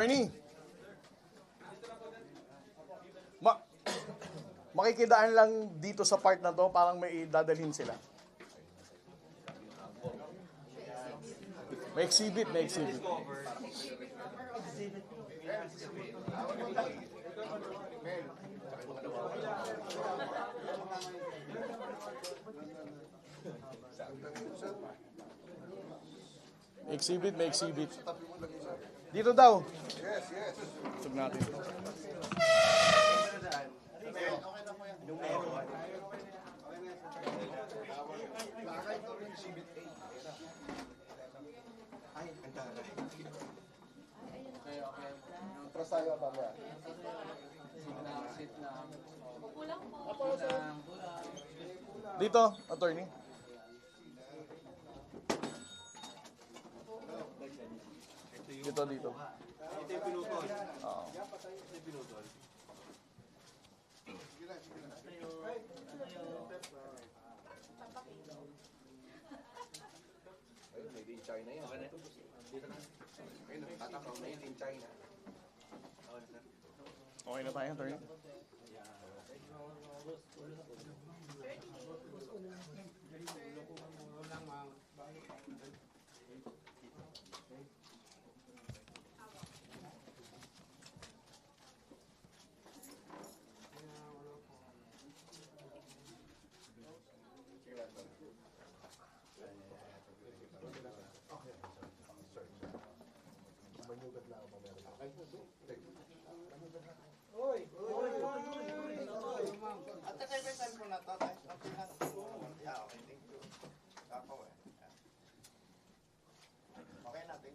Ernie, ma makikidaan lang dito sa part na to, parang may dadalhin sila. May exhibit, may exhibit. May exhibit, may exhibit. Dito daw. Yes, yes. Tug natin. Trasayo pa ba? Dito, attorney. Dito, dito. Ito yung pinutol. Oo. Ito yung pinutol. Ayun, made in China yan. Ayun, tatakaw, made in China. Okay na tayo, attorney.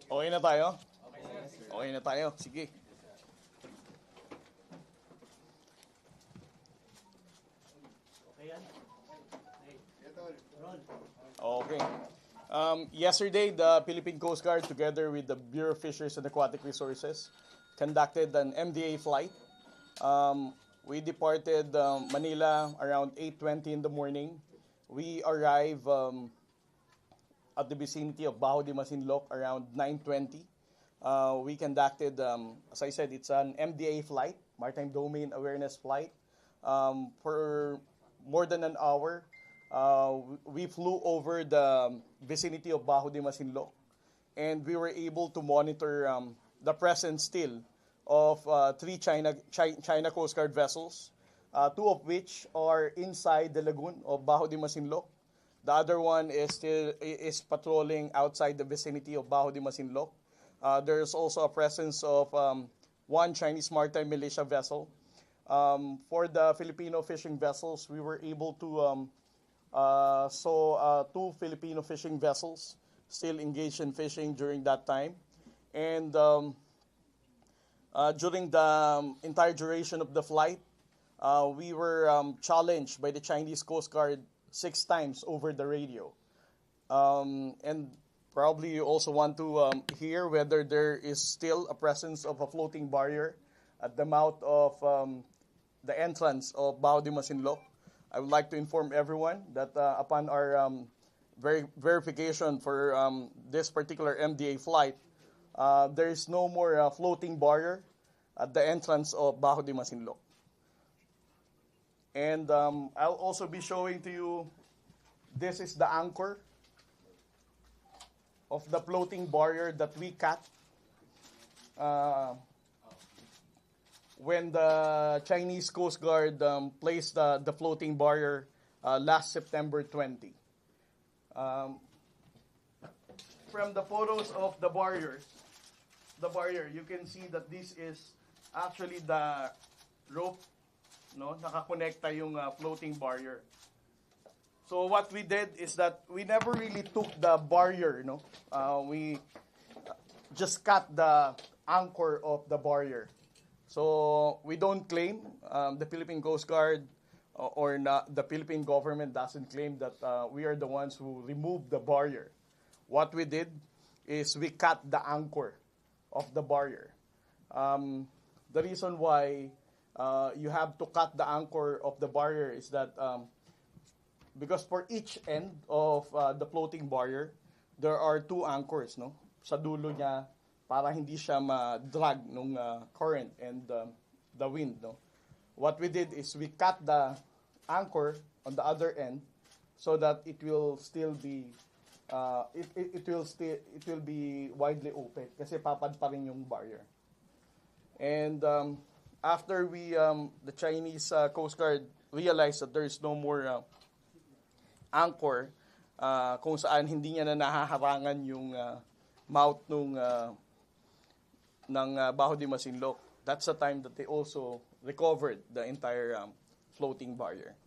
Okay na tayo? Okay na tayo. Sige. Okay. Yesterday, the Philippine Coast Guard, together with the Bureau of Fisheries and Aquatic Resources, conducted an MDA flight. We departed Manila around 8:20 in the morning. We arrived at the vicinity of Bajo de Masinloc around 9:20. We conducted, as I said, it's an MDA flight, Maritime Domain Awareness Flight. For more than an hour, we flew over the vicinity of Bajo de Masinloc, and we were able to monitor the presence still of three China Coast Guard vessels, two of which are inside the lagoon of Bajo de Masinloc. The other one is patrolling outside the vicinity of Bajo de Masinloc. There's also a presence of one Chinese maritime militia vessel. For the Filipino fishing vessels, we were able to saw two Filipino fishing vessels still engaged in fishing during that time. And during the entire duration of the flight, we were challenged by the Chinese Coast Guard 6 times over the radio. And probably you also want to hear whether there is still a presence of a floating barrier at the mouth of the entrance of Bajo de Masinloc. I would like to inform everyone that upon our verification for this particular MDA flight, there is no more floating barrier at the entrance of Bajo de Masinloc. And I'll also be showing to you, this is the anchor of the floating barrier that we cut when the Chinese Coast Guard placed the floating barrier last September 20. From the photos of the barrier, you can see that this is actually the rope, no? Nakakonekta yung floating barrier. So what we did is that we never really took the barrier, no? We just cut the anchor of the barrier. So we don't claim, the Philippine Coast Guard or not, the Philippine government doesn't claim that we are the ones who removed the barrier. What we did is we cut the anchor of the barrier. The reason why you have to cut the anchor of the barrier is that because for each end of the floating barrier, there are two anchors, no? Sa dulo niya, para hindi siya ma-drag nung current and the wind. No? What we did is we cut the anchor on the other end so that it will still be it will be widely open kasi papad pa rin yung barrier. And after the Chinese Coast Guard realized that there is no more anchor kung saan hindi niya na nahaharangan yung mouth ng Bajo de Masinloc, that's the time that they also recovered the entire floating barrier.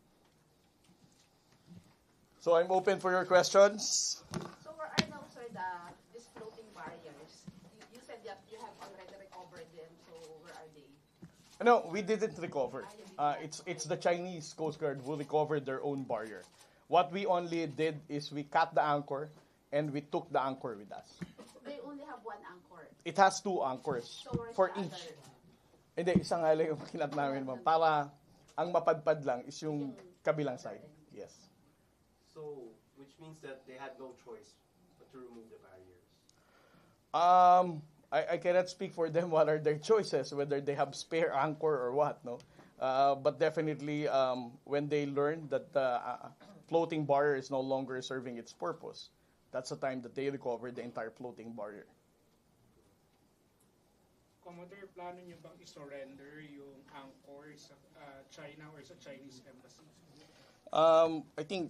So I'm open for your questions. So where are now, sir, these floating barriers? You said that you have already recovered them, so where are they? No, we didn't recover. It's the Chinese Coast Guard who recovered their own barrier. What we only did is we cut the anchor and we took the anchor with us. They only have one anchor. It has 2 anchors So where's for the each. other? Hindi, isang nga lang yung kinat namin, ma'am. Para ang mapadpad lang is yung kabilang side. Yes. So, which means that they had no choice but to remove the barriers. I cannot speak for them what are their choices, whether they have spare anchor or what, no? But definitely, when they learned that the floating barrier is no longer serving its purpose, that's the time that they recovered the entire floating barrier. Commodore, plano nyo bang i-surrender yung anchor sa China or sa Chinese embassy? I think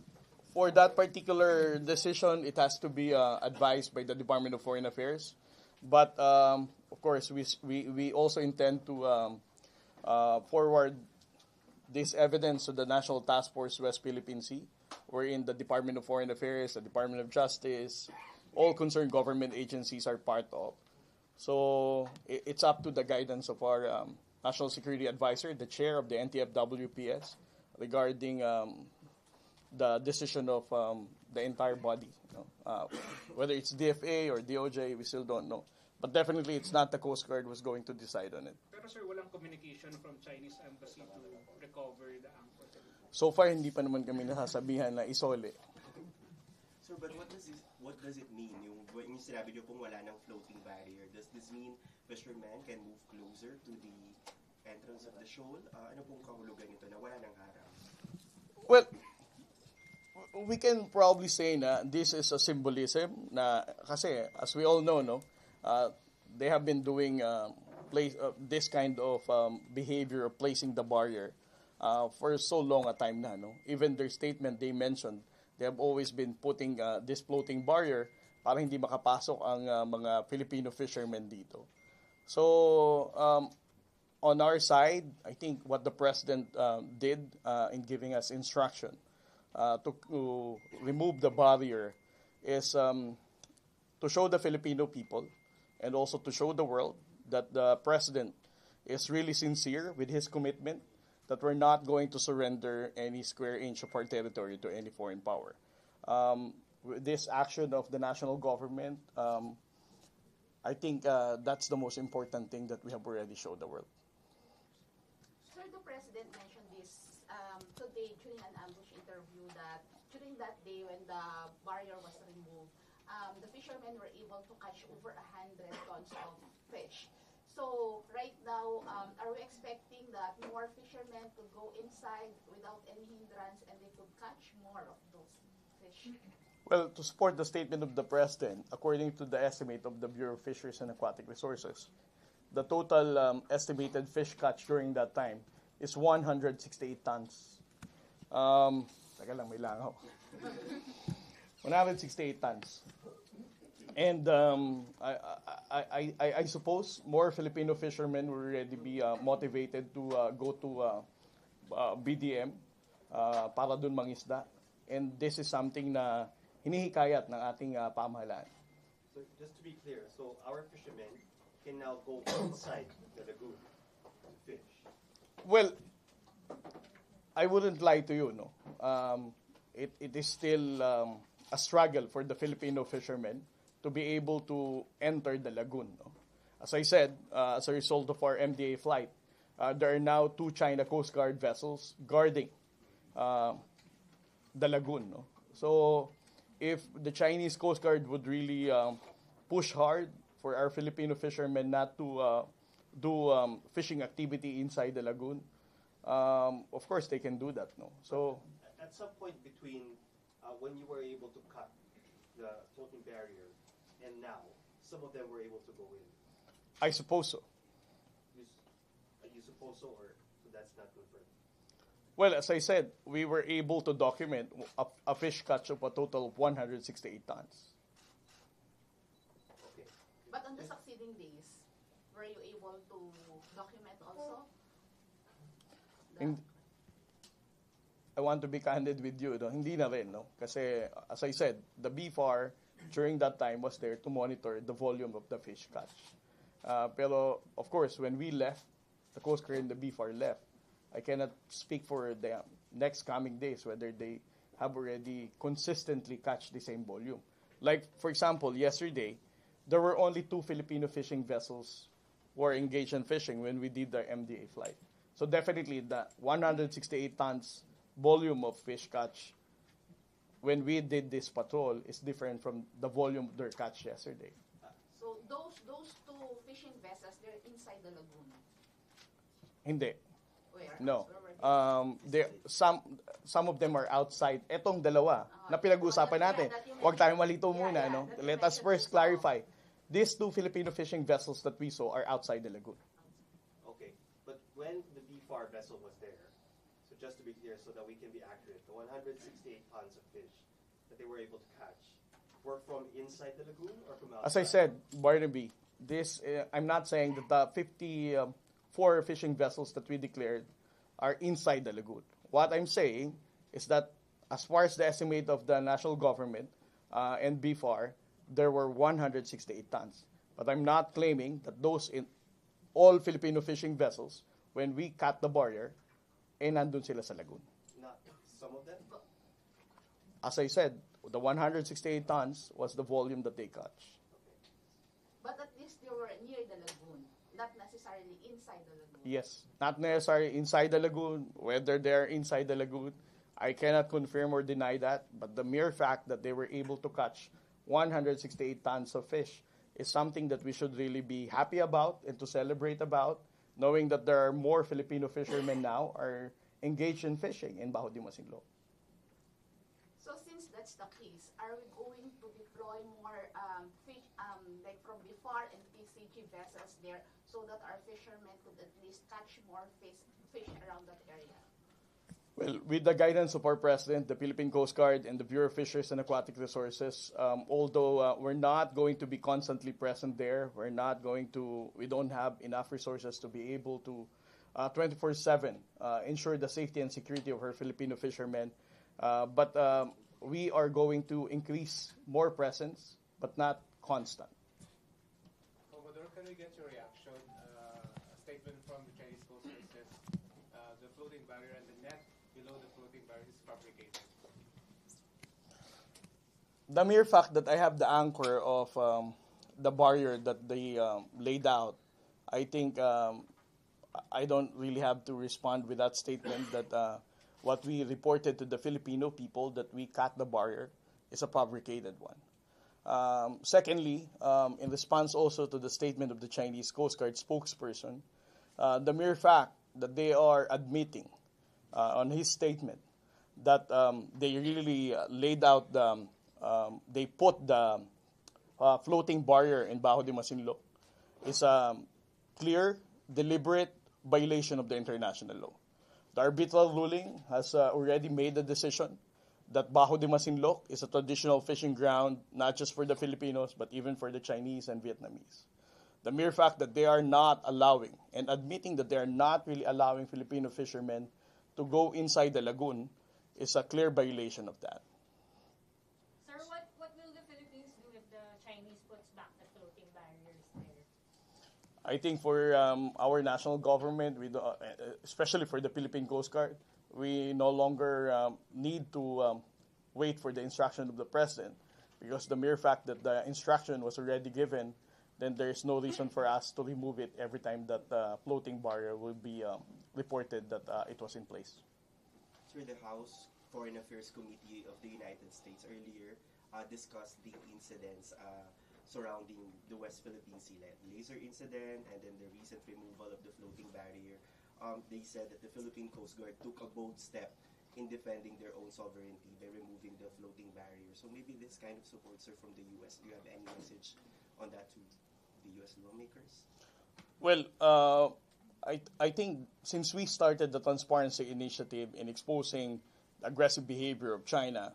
for that particular decision, it has to be advised by the Department of Foreign Affairs. But of course, we also intend to forward this evidence to the National Task Force West Philippine Sea, wherein the Department of Foreign Affairs, the Department of Justice, all concerned government agencies are part of. So it's up to the guidance of our National Security Advisor, the chair of the NTF-WPS, regarding the decision of the entire body. Whether it's DFA or DOJ, we still don't know. But definitely it's not the Coast Guard who's going to decide on it. Pero sir, walang communication from Chinese embassy to recover the anchor. So far, hindi pa naman kami nasasabihan na isole. Sir, but what does it mean? Yung sinabi niyo pong wala ng floating barrier, does this mean fishermen can move closer to the entrance of the shoal? Ano pong kahulugan nito na wala ng harang? Well, we can probably say na this is a symbolism na kasi as we all know, no, they have been doing this kind of behavior of placing the barrier for so long a time na, no. Even their statement, they mentioned they have always been putting this floating barrier para hindi makapasok ang mga Filipino fishermen dito. So on our side, I think what the president did in giving us instruction to remove the barrier is to show the Filipino people and also to show the world that the president is really sincere with his commitment that we're not going to surrender any square inch of our territory to any foreign power. With this action of the national government, I think that's the most important thing that we have already showed the world. Sir, the president mentioned this today during an ambush interview that during that day when the barrier was removed, the fishermen were able to catch over 100 tons of fish. So right now, are we expecting that more fishermen could go inside without any hindrance and they could catch more of those fish? Well, to support the statement of the president, according to the estimate of the Bureau of Fisheries and Aquatic Resources, the total estimated fish catch during that time is 168 tons. Teka lang, may langaw. 168 tons. And I suppose more Filipino fishermen will already be motivated to go to BDM para dun mangisda. And this is something na hinihikayat ng ating pamahalaan. So just to be clear, so our fishermen can now go inside the lagoon to fish. Well, I wouldn't lie to you, no. It is still a struggle for the Filipino fishermen to be able to enter the lagoon. No? As I said, as a result of our MDA flight, there are now 2 China Coast Guard vessels guarding the lagoon. No? So if the Chinese Coast Guard would really push hard for our Filipino fishermen not to do fishing activity inside the lagoon, of course they can do that. No, so At some point between when you were able to cut the floating barrier and now, some of them were able to go in. I suppose so. You suppose so, or so that's not confirmed? Well, as I said, we were able to document a fish catch of a total of 168 tons. Okay. But on the succeeding days, were you able to document also? And I want to be candid with you, no? Hindi na rin, no? Kasi, as I said, the BFAR during that time was there to monitor the volume of the fish catch. Pero, of course, when we left, the Coast Guard and the BFAR left, I cannot speak for the next coming days whether they have already consistently catch the same volume. Like, for example, yesterday, there were only 2 Filipino fishing vessels who were engaged in fishing when we did the MDA flight. So definitely the 168 tons volume of fish catch when we did this patrol is different from the volume of their catch yesterday. So those 2 fishing vessels, they're inside the lagoon. Hindi. Where? No. Where were they? Some of them are outside. Etong dalawa na pinag-uusapan natin. Huwag tayong malito muna, no? Let us first clarify. These 2 Filipino fishing vessels that we saw are outside the lagoon. Okay, but when the BFAR vessel was there, so just to be clear, so that we can be accurate, the 168 tons of fish that they were able to catch were from inside the lagoon or from outside? As I said, Barnaby, this I'm not saying that the 54 fishing vessels that we declared are inside the lagoon. What I'm saying is that as far as the estimate of the national government and BFAR, there were 168 tons. But I'm not claiming that those in all Filipino fishing vessels, when we cut the barrier, nandun sila sa lagoon. Not some of them? As I said, the 168 tons was the volume that they catch. But at least they were near the lagoon, not necessarily inside the lagoon. Yes, not necessarily inside the lagoon. Whether they're inside the lagoon, I cannot confirm or deny that. But the mere fact that they were able to catch 168 tons of fish is something that we should really be happy about and to celebrate about, knowing that there are more Filipino fishermen now are engaged in fishing in Bajo de Masinloc. So since that's the case, are we going to deploy more fish, like from BFAR and PCG vessels there, so that our fishermen could at least catch more fish around that area? Well, with the guidance of our President, the Philippine Coast Guard, and the Bureau of Fisheries and Aquatic Resources, although we're not going to be constantly present there, we don't have enough resources to be able to 24/7 ensure the safety and security of our Filipino fishermen. But we are going to increase more presence, but not constant. Commodore, can we get your reaction? A statement from the Chinese Coast Guard says the floating barrier and the net below the floating barrier is fabricated. The mere fact that I have the anchor of the barrier that they laid out, I think I don't really have to respond with that statement that what we reported to the Filipino people that we cut the barrier is a fabricated one. Secondly, in response also to the statement of the Chinese Coast Guard spokesperson, the mere fact that they are admitting on his statement that they really laid out they put the floating barrier in Bajo de Masinloc is a clear, deliberate violation of the international law. The arbitral ruling has already made the decision that Bajo de Masinloc is a traditional fishing ground, not just for the Filipinos, but even for the Chinese and Vietnamese. The mere fact that they are not allowing, and admitting that they are not really allowing Filipino fishermen to go inside the lagoon is a clear violation of that. Sir, what will the Philippines do if the Chinese puts back the floating barriers there? I think for our national government, especially for the Philippine Coast Guard, we no longer need to wait for the instruction of the President, because the mere fact that the instruction was already given, then there is no reason for us to remove it every time that the floating barrier will be reported that it was in place. Sir, the House Foreign Affairs Committee of the United States earlier discussed the incidents surrounding the West Philippine Sea, like the laser incident and then the recent removal of the floating barrier. They said that the Philippine Coast Guard took a bold step in defending their own sovereignty by removing the floating barrier. So maybe this kind of support, sir, from the U.S. Do you have any message on that to the U.S. lawmakers? Well, I think since we started the transparency initiative in exposing the aggressive behavior of China,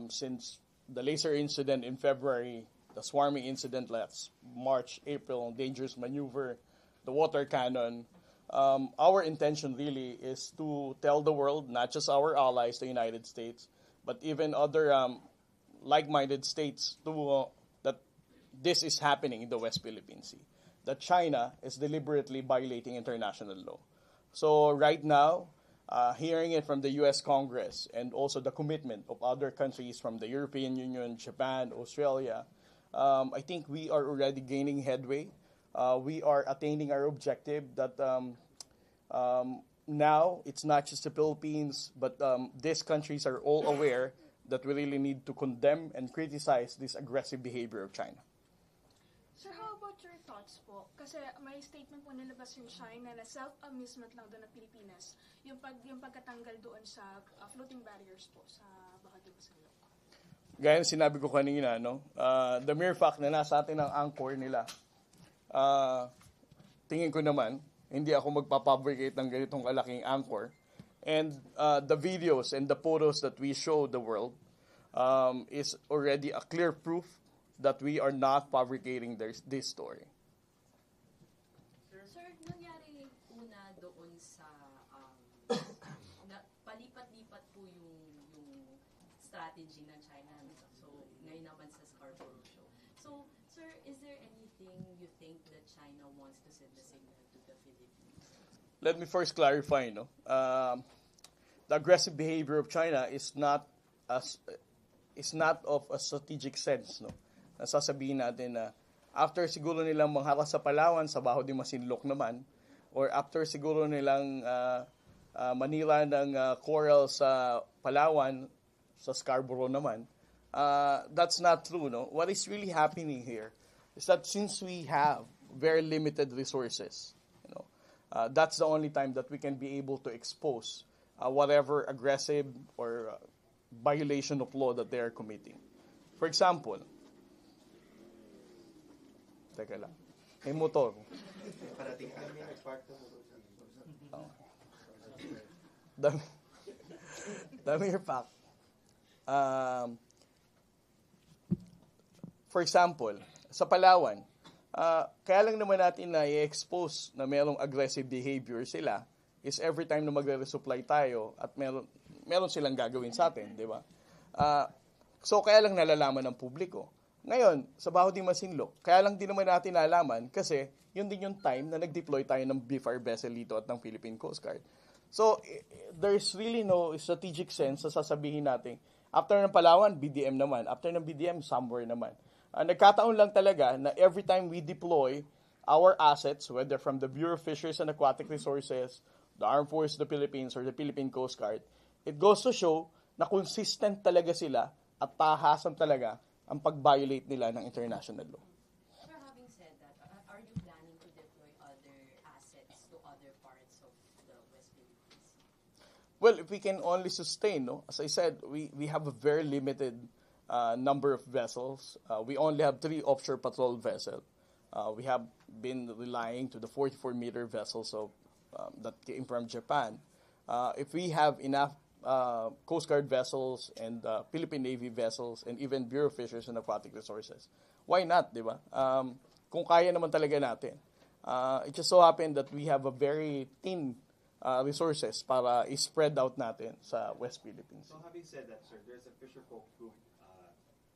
since the laser incident in February, the swarming incident last March, April, dangerous maneuver, the water cannon, our intention really is to tell the world, not just our allies, the United States, but even other like-minded states, that this is happening in the West Philippine Sea, that China is deliberately violating international law. So right now, hearing it from the U.S. Congress and also the commitment of other countries from the European Union, Japan, Australia, I think we are already gaining headway. We are attaining our objective that now it's not just the Philippines, but these countries are all aware that we really need to condemn and criticize this aggressive behavior of China. Sir, how about your thoughts po? Kasi may statement po nilabas yung China na self-amusement lang doon ng Pilipinas, yung pagkatanggal doon sa floating barriers po sa Bajo de Masinloc. Gaya ng sinabi ko kanina, the mere fact na nasa atin ang anchor nila, tingin ko naman, hindi ako magpapabricate ng ganitong kalaking anchor. And the videos and the photos that we show the world is already a clear proof that we are not fabricating this story. Sir, nangyari una doon sa palipat-lipat po yung strategy ng China. So, ngayon naman sa Scarborough show. So, sir, is there anything you think that China wants to send a signal to the Philippines? Let me first clarify, the aggressive behavior of China is not of a strategic sense, Nasasabihin natin na after siguro nilang mangharas sa Palawan, sa Bajo de Masinloc naman, or after siguro nilang manila ng coral sa Palawan, sa Scarborough naman, that's not true, What is really happening here is that since we have very limited resources, that's the only time that we can be able to expose whatever aggressive or violation of law that they are committing. For example, teka lang, may motor. The mere fact. For example, sa Palawan, kaya lang naman natin na i-expose na merong aggressive behavior sila is every time na magre-resupply tayo at meron silang gagawin sa atin, di ba? So kaya lang nalalaman ng publiko. Ngayon, sa Bajo de Masinloc, kaya lang din naman natin nalaman kasi yun din yung time na nag-deploy tayo ng BFAR vessel dito at ng Philippine Coast Guard. So, there's really no strategic sense sa sasabihin natin. After ng Palawan, BDM naman. After ng BDM, somewhere naman. Nagkataon lang talaga na every time we deploy our assets, whether from the Bureau of Fisheries and Aquatic Resources, the Armed Forces of the Philippines, or the Philippine Coast Guard, it goes to show na consistent talaga sila at tahasan talaga ang pag-violate nila ng international law. Sir, having said that, are you planning to deploy other assets to other parts of the West Philippines? Well, if we can only sustain, as I said, we have a very limited number of vessels. We only have 3 offshore patrol vessels. We have been relying to the 44-meter vessels that came from Japan. If we have enough Coast Guard vessels and Philippine Navy vessels and even Bureau of Fisheries and Aquatic Resources, why not, di ba? Kung kaya naman talaga natin. It just so happened that we have a very thin resources para i-spread out natin sa West Philippines. So having said that, sir, there's a fisherfolk group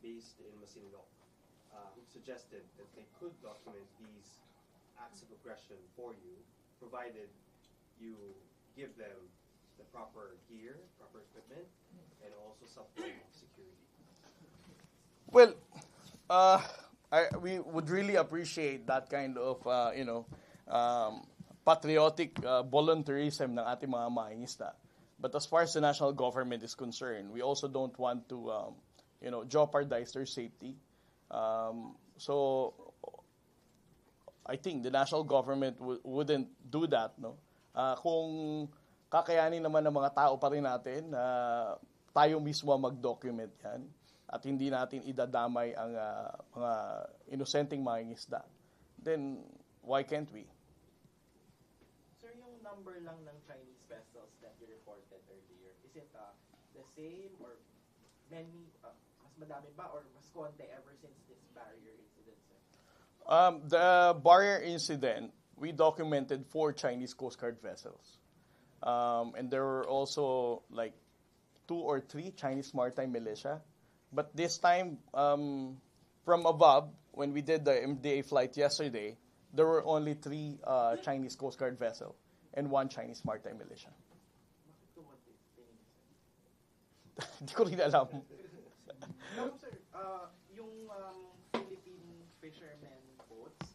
based in Masinloc who suggested that they could document these acts of aggression for you, provided you give them the proper gear, proper equipment, and also some form of security. Well, we would really appreciate that kind of, patriotic volunteerism ng ating mga mangingisda. But as far as the national government is concerned, we also don't want to, jeopardize their safety. So I think the national government wouldn't do that, no? Kung kakayanin naman ng mga tao pa rin natin na tayo mismo mag-document yan at hindi natin idadamay ang mga inosenteng mangingisda, then why can't we? Sir, yung number lang ng Chinese vessels that you reported earlier, is it the same or many, mas madami ba or mas konti ever since this barrier incident, sir? The barrier incident, we documented 4 Chinese Coast Guard vessels. And there were also like 2 or 3 Chinese maritime militia. But this time, from above, when we did the MDA flight yesterday, there were only 3 Chinese Coast Guard vessels and 1 Chinese maritime militia. Hindi ko rin alam. No, sir, yung Philippine fishermen boats,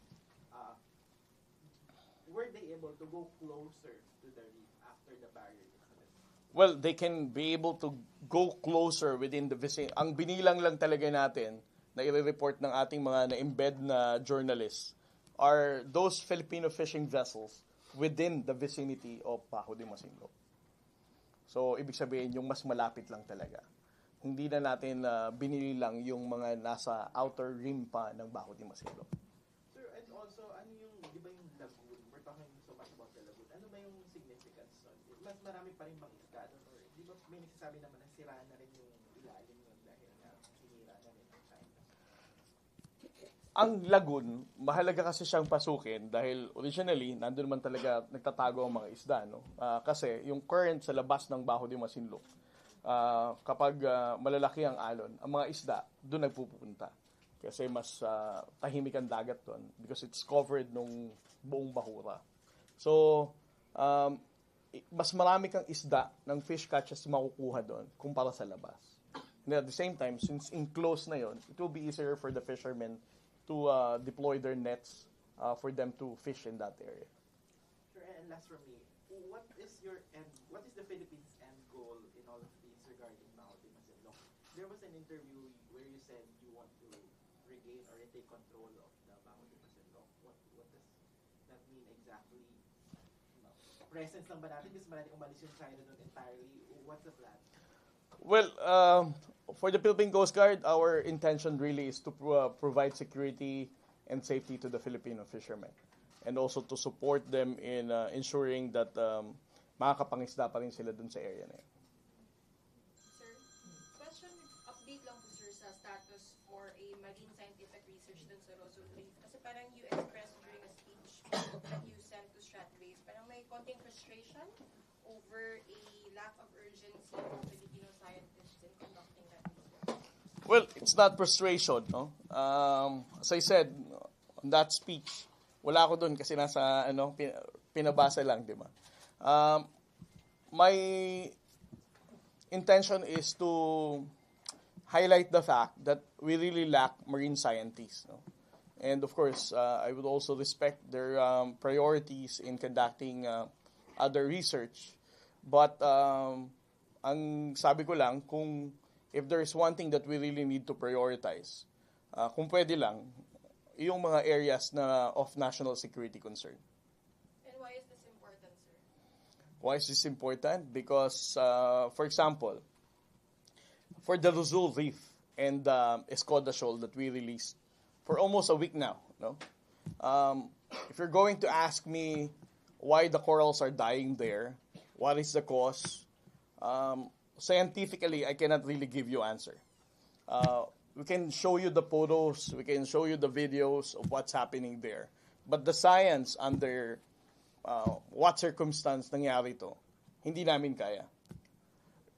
were they able to go closer to the reef after the barrier incident? Well, they can be able to go closer within the vicinity. Ang binilang lang talaga natin na i-report ng ating mga na-embed na journalists are those Filipino fishing vessels within the vicinity of Bajo de Masinloc. So, ibig sabihin, yung mas malapit lang talaga. Hindi na natin binili lang yung mga nasa outer rim pa ng Bajo de Masinloc. Sir, and also, ano yung, di ba yung lagoon? We're talking so much about the lagoon. Ano ba yung significance nun? Mas marami pa rin bang isda doon? Or di ba may nagsasabi naman na siraan na rin yung ilalim nun dahil sinira na rin ng China? Ang lagoon, mahalaga kasi siyang pasukin dahil originally, nandun man talaga nagtatago ang mga isda. No? Kasi yung current sa labas ng Bajo de Masinloc, kapag malalaki ang alon, ang mga isda, doon nagpupunta. Kasi mas tahimik ang dagat doon because it's covered nung buong bahura. So, mas marami kang isda ng fish catches makukuha doon kumpara sa labas. And at the same time, since enclosed na yon, it will be easier for the fishermen to deploy their nets for them to fish in that area. Sure, and last from me, what is the Philippines' end goal in all of these regarding Bajo de Masinloc? There was an interview where you said you want to regain or take control of the Bajo de Masinloc. What does that mean exactly? Presence lang ba natin? Kasi maraming umalis yung China doon entirely. What's the plan? Well, for the Philippine Coast Guard, our intention really is to provide security and safety to the Filipino fishermen and also to support them in ensuring that makakapangisda pa rin sila dun sa area na yun. Sir, question, update lang po sir sa status for a marine scientific research dun sa Rosal Reef. Kasi parang you expressed during a speech that you sent to Stratways, parang may konting frustration over a lack of urgency from Filipino scientists in conducting that research. Well, it's not frustration, no? As I said, on that speech, wala ako doon kasi nasa pinabasa lang, di ba? My intention is to highlight the fact that we really lack marine scientists, no? And of course, I would also respect their priorities in conducting other research. But ang sabi ko lang, if there's one thing that we really need to prioritize, kung pwede lang, yung mga areas na of national security concern. And why is this important, sir? Why is this important? Because, for example, for the Rosal Reef and the Escoda Shoal that we released for almost a week now, no? If you're going to ask me why the corals are dying there, what is the cause? Scientifically, I cannot really give you answer. We can show you the photos, we can show you the videos of what's happening there. But the science under what circumstance nangyari to, hindi namin kaya.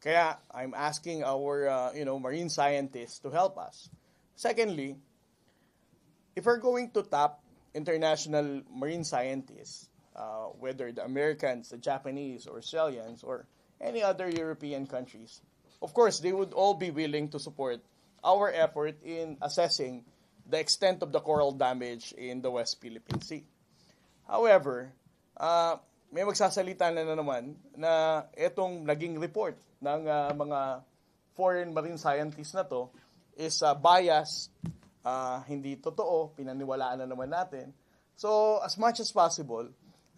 Kaya I'm asking our marine scientists to help us. Secondly, if we're going to tap international marine scientists, whether the Americans, the Japanese, or Australians, or any other European countries, of course, they would all be willing to support our effort in assessing the extent of the coral damage in the West Philippine Sea. However, may magsasalita na naman na itong naging report ng mga foreign marine scientists na to is biased hindi totoo, pinaniwalaan na naman natin. So, as much as possible,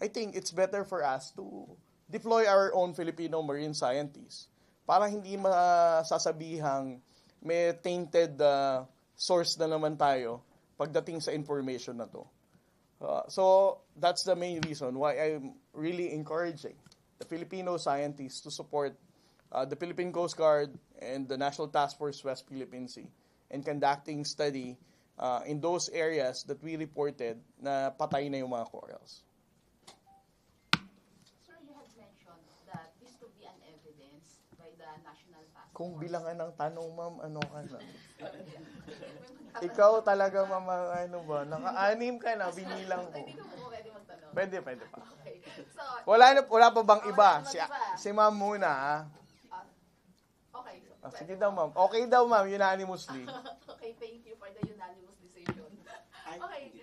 I think it's better for us to deploy our own Filipino marine scientists para hindi masasabihang may tainted source na naman tayo pagdating sa information na to. So, that's the main reason why I'm really encouraging the Filipino scientists to support the Philippine Coast Guard and the National Task Force West Philippine Sea in conducting study in those areas that we reported na patay na yung mga corals. Sir, you had mentioned that this could be an evidence by the National Task Force. Kung bilangan ng tanong, ma'am, ano ka na? Ikaw talaga, ma'am, ano ba? Naka-anim ka na, binilang ko. Hindi ko po pwede magtanong. Pwede pa. Okay. So, Wala pa bang iba? wala namang iba. Si ma'am muna, ha? Okay. Sige daw, ma'am. Okay daw, ma'am, unanimously. Okay, thank you for the unanimous decision. Okay.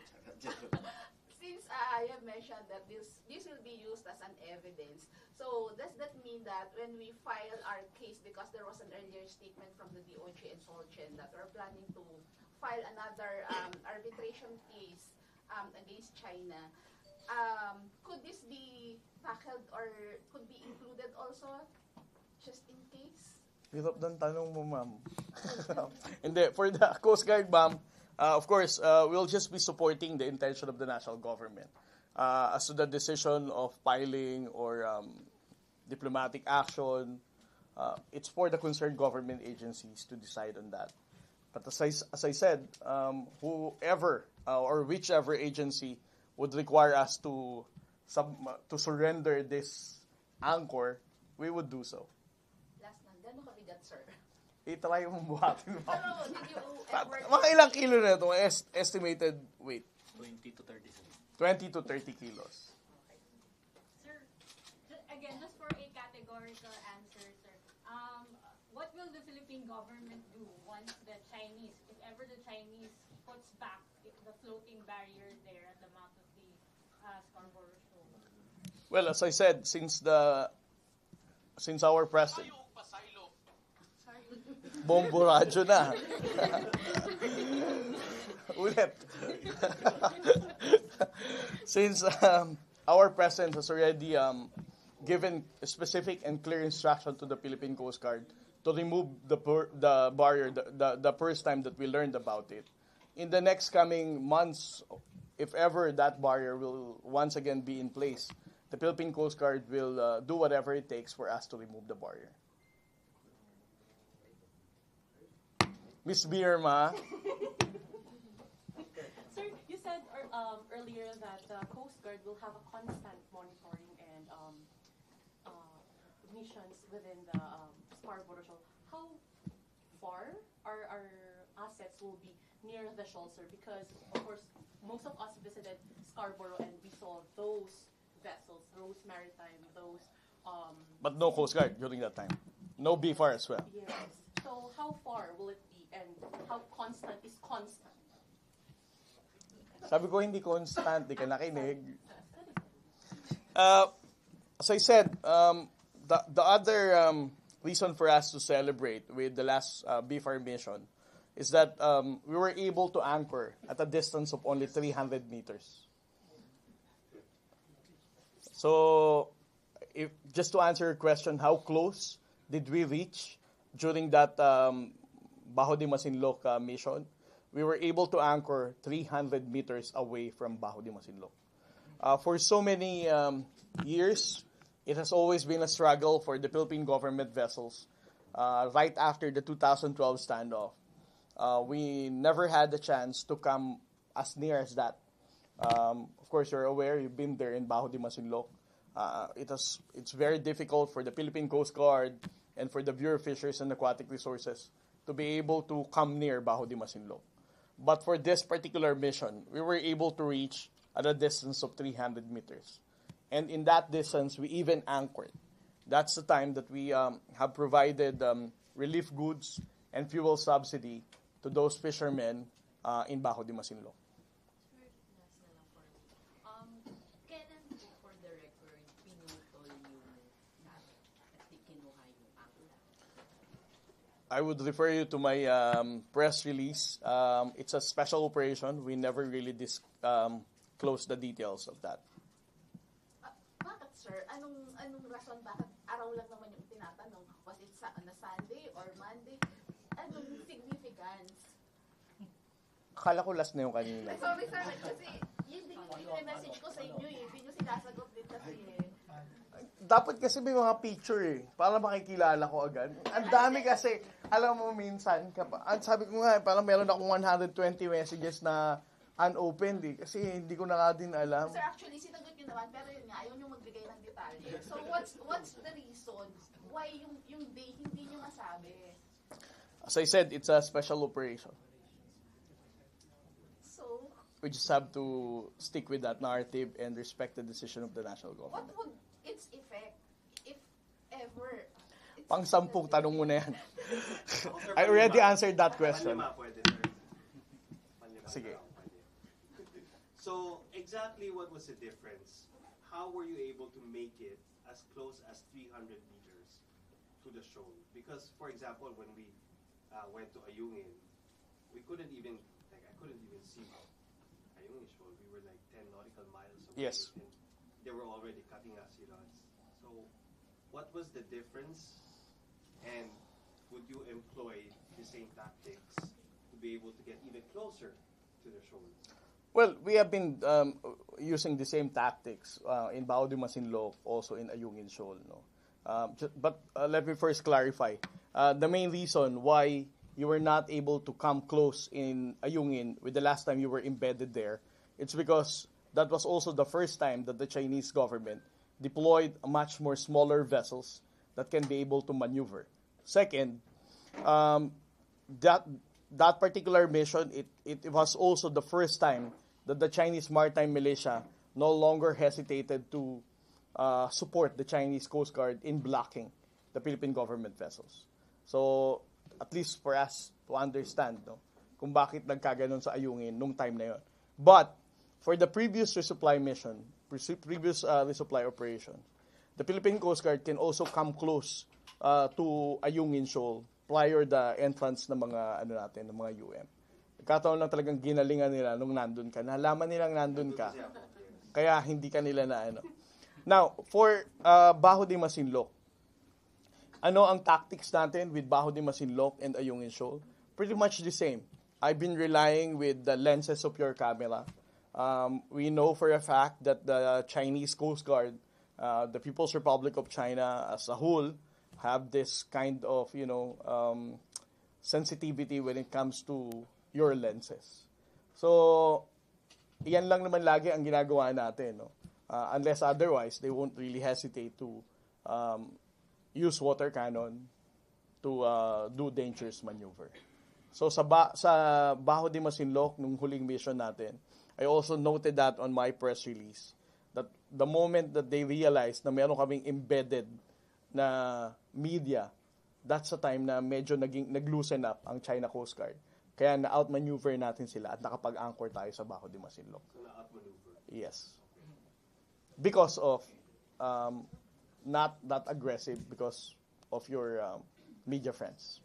Since I have mentioned that this will be used as an evidence, so does that mean that when we file our case, because there was an earlier statement from the DOJ and Solgen that we're planning to file another arbitration case against China, could this be tackled or could be included also, just in case? Hirap ng tanong mo, ma'am. Hindi, for the Coast Guard, ma'am, of course, we'll just be supporting the intention of the national government. As to the decision of filing or diplomatic action, it's for the concerned government agencies to decide on that. But as I said, whoever or whichever agency would require us to surrender this anchor, we would do so. Last na, gano'ng kabigat, sir? I-try mong buhatin mo. Pero, did you ever... Mga ilang kilo na ito, estimated weight? 20 to 30. 20 to 30 kilos. Sir, again, just for a categorical answer, sir, what will the Philippine government do once the Chinese, if ever the Chinese puts back the floating barrier there at the mouth of the Scarborough Shoal? Well, as I said, since our president, bombo radyo na. Ulit. Since our president has already given specific and clear instruction to the Philippine Coast Guard to remove the barrier the first time that we learned about it. In the next coming months, if ever that barrier will once again be in place, the Philippine Coast Guard will do whatever it takes for us to remove the barrier. Miss Birma. Sir, you said earlier that Coast Guard will have a constant monitoring and missions within the Scarborough Shoal. How far our assets will be near the shoal, sir? Because, of course, most of us visited Scarborough and we saw those vessels, those maritime, those... But no Coast Guard during that time. No BFAR as well. Yes. So how far will it be and how constant is constant? Sabi ko hindi constant, di ka nakinig. As I said, the other reason for us to celebrate with the last BFAR mission is that we were able to anchor at a distance of only 300 meters. So, just to answer your question, how close did we reach during that Bajo de Masinloc mission? We were able to anchor 300 meters away from Bajo de Masinloc. For so many years, it has always been a struggle for the Philippine government vessels. Right after the 2012 standoff, we never had the chance to come as near as that. Of course, you're aware, you've been there in Bajo de Masinloc. It's very difficult for the Philippine Coast Guard and for the Bureau of Fisheries and Aquatic Resources to be able to come near Bajo de Masinloc. But for this particular mission, we were able to reach at a distance of 300 meters. And in that distance, we even anchored. That's the time that we have provided relief goods and fuel subsidy to those fishermen in Bajo de Masinloc. Kailan po for the record pinutol yung gamit at kinuha yung angla? I would refer you to my press release. It's a special operation. We never really close the details of that. Bakit, sir? Anong rason bakit araw lang naman yung tinatanong? Was it on a Sunday or Monday? Anong significance? Akala ko last na yung kanina. Sorry, sir. Kasi yun din yung message ko sa inyo eh. Hindi nyo sinasagot din kasi eh. Dapat kasi may mga picture eh, para makikilala ko agad. Ang dami kasi, alam mo minsan, sabi ko nga, parang meron akong 120 messages na unopened eh, kasi hindi ko na nga din alam. Sir, actually, sinagot nyo naman, pero yun nga, ayaw nyo magbigay ng detalye. So, what's the reason why yung day hindi nyo masabi? As I said, it's a special operation. So, we just have to stick with that narrative and respect the decision of the national government. what would its effect, if ever? Pang-sampung tanong mo na yan. I already answered that question. Panlima pwede, sir. Panlima. Sige. So, exactly what was the difference? How were you able to make it as close as 300 meters to the shoal? Because, for example, when we went to Ayungin, we couldn't even, I couldn't even see Ayungin shoal. We were like 10 nautical miles away. Yes. And they were already cutting us, So, what was the difference? And would you employ the same tactics to be able to get even closer to the shoal? Well, we have been using the same tactics in Bajo de Masinloc, also in Ayungin Shoal. No? But let me first clarify. The main reason why you were not able to come close in Ayungin with the last time you were embedded there, it's because that was also the first time that the Chinese government deployed much more smaller vessels that can be able to maneuver. Second, that particular mission, it was also the first time that the Chinese Maritime militia no longer hesitated to support the Chinese Coast Guard in blocking the Philippine government vessels. So, at least for us to understand, no, kung bakit nagkaganon sa Ayungin nung time na yon. But, for the previous resupply mission, previous resupply operation, the Philippine Coast Guard can also come close to Ayungin Shoal prior the entrance ng mga ng mga UM. Nagkataon lang talagang ginalingan nila nung nandun ka. Nalaman nilang nandun ka. Kaya hindi ka nila na Now, for Bajo de Masinloc, ano ang tactics natin with Bajo de Masinloc and Ayungin Shoal? Pretty much the same. I've been relying with the lenses of your camera. We know for a fact that the Chinese Coast Guard, the People's Republic of China as a whole, have this kind of, sensitivity when it comes to your lenses. So, iyan lang naman lagi ang ginagawa natin. No? Unless otherwise, they won't really hesitate to use water cannon to do dangerous maneuver. So, sa Bajo de Masinloc, nung huling mission natin, I also noted that on my press release, that the moment that they realized na meron kaming embedded na media, that's the time na medyo nag-loosen up ang China Coast Guard. Kaya na-outmaneuver natin sila at nakapag-anchor tayo sa Bajo de Masinloc. So, na-outmaneuver? Yes. Because of, not that aggressive, because of your media friends.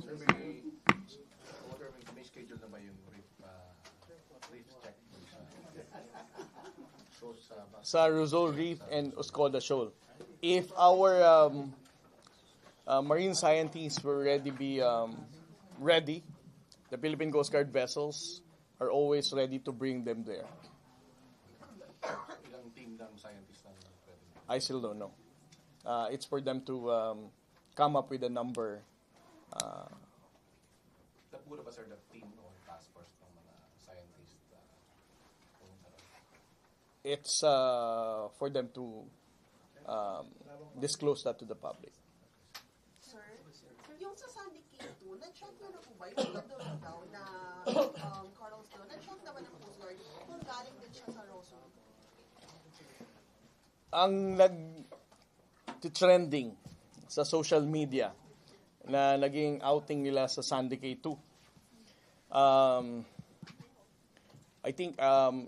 Sir, may schedule na ba yung reef check sa Rizal Reef and Oscoda Shoal? If our marine scientists will already be ready, the Philippine Coast Guard vessels are always ready to bring them there. Ilang team ng scientists na pwede? I still don't know. It's for them to come up with a number. Napuro ba, sir, the team or task force ng mga scientists? It's for them to disclose that to the public. Sir, yung sa Sandy K2, na-check nyo na po ba yung nandun daw na corals doon? Na-check naman ng Coast Guard kung galing din siya sa Rosso? Ang nag-trending sa social media na naging outing nila sa Sandy K2, I think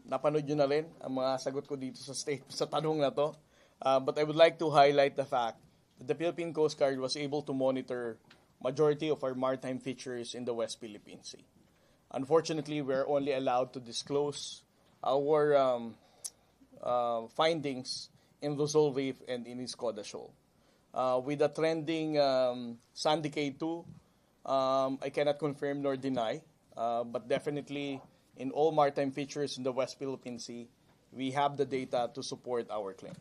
napanood nyo na rin ang mga sagot ko dito sa tanong na to. But I would like to highlight the fact that the Philippine Coast Guard was able to monitor majority of our maritime features in the West Philippine Sea. Unfortunately, we're only allowed to disclose our findings in Luzol Reef and in Escoda Shoal. With the trending Sandy K2, I cannot confirm nor deny, but definitely in all maritime features in the West Philippine Sea, we have the data to support our claim.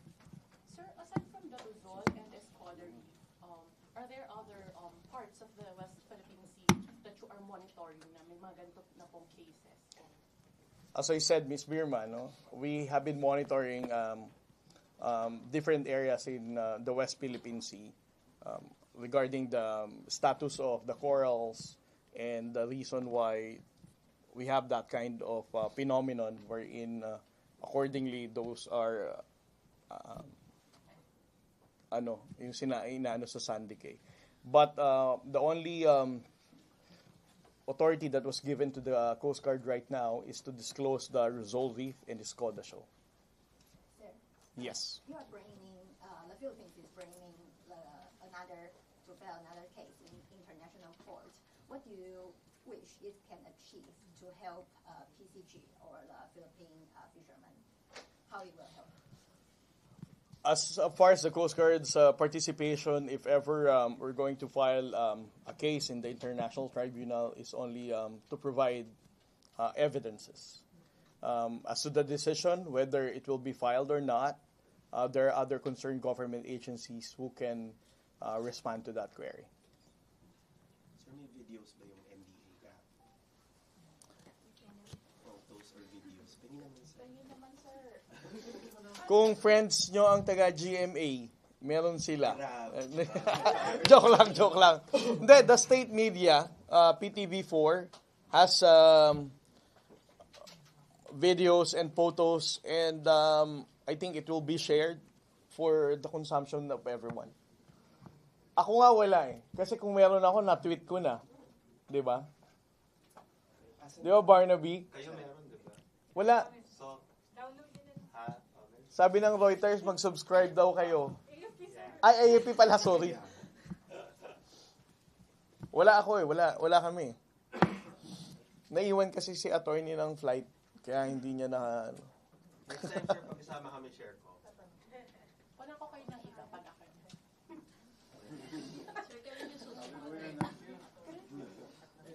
Sir, aside from the Luzon and Escoda Reef, are there other parts of the West Philippine Sea that you are monitoring na may mga ganito na pong cases? As I said, Ms. Birma, we have been monitoring different areas in the West Philippine Sea regarding the status of the corals and the reason why we have that kind of phenomenon wherein accordingly those are yung inaano sa Sandy Cay. But the only authority that was given to the Coast Guard right now is to disclose the Rizal Reef and the Escoda Shoal. Sir, Yes. you are bringing, the Philippines is bringing to file another case in international court. What do you wish it can achieve to help PCG or the Philippine fishermen? How it will help? As far as the Coast Guard's participation, if ever we're going to file a case in the International Tribunal, is only to provide evidences. As to the decision, whether it will be filed or not, there are other concerned government agencies who can respond to that query. Sir, may videos ba yung MDA ka? Photos or videos? Pahingin naman, sir. Kung friends nyo ang taga-GMA, meron sila. Joke lang. Hindi, the state media, PTV4, has videos and photos, and I think it will be shared for the consumption of everyone. Ako nga wala eh. Kasi kung meron ako, na-tweet ko na. Di ba? Di ba, Barnaby? Kayo meron, di ba? Wala. So, Sabi ng Reuters, mag-subscribe daw kayo. Ay, AFP pala, sorry. Wala ako eh, wala kami. Naiwan kasi si attorney ng flight, kaya hindi niya na... next time, sir, pag isama kami, share ko. Wala ko kayo ng iba pag akin.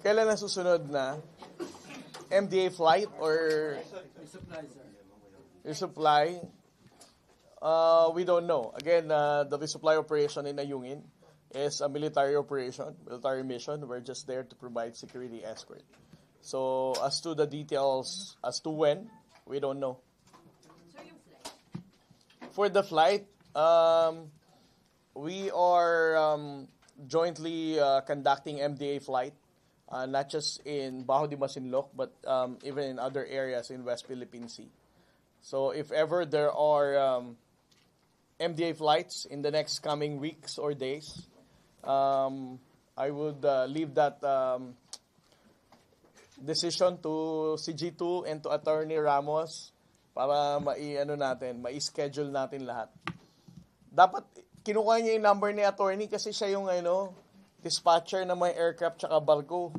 Kailan na susunod na? MDA flight or... Resupply? We don't know. Again, the resupply operation in Ayungin is a military operation, military mission. We're just there to provide security escort. So, as to the details, as to when, we don't know. For the flight, we are jointly conducting MDA flight, not just in Bajo de Masinloc, but even in other areas in West Philippine Sea. So if ever there are MDA flights in the next coming weeks or days, I would leave that decision to CG2 and to Attorney Ramos para mai-schedule natin lahat. Dapat kinuha niya yung number ni attorney kasi siya yung dispatcher ng mga aircraft tsaka barko.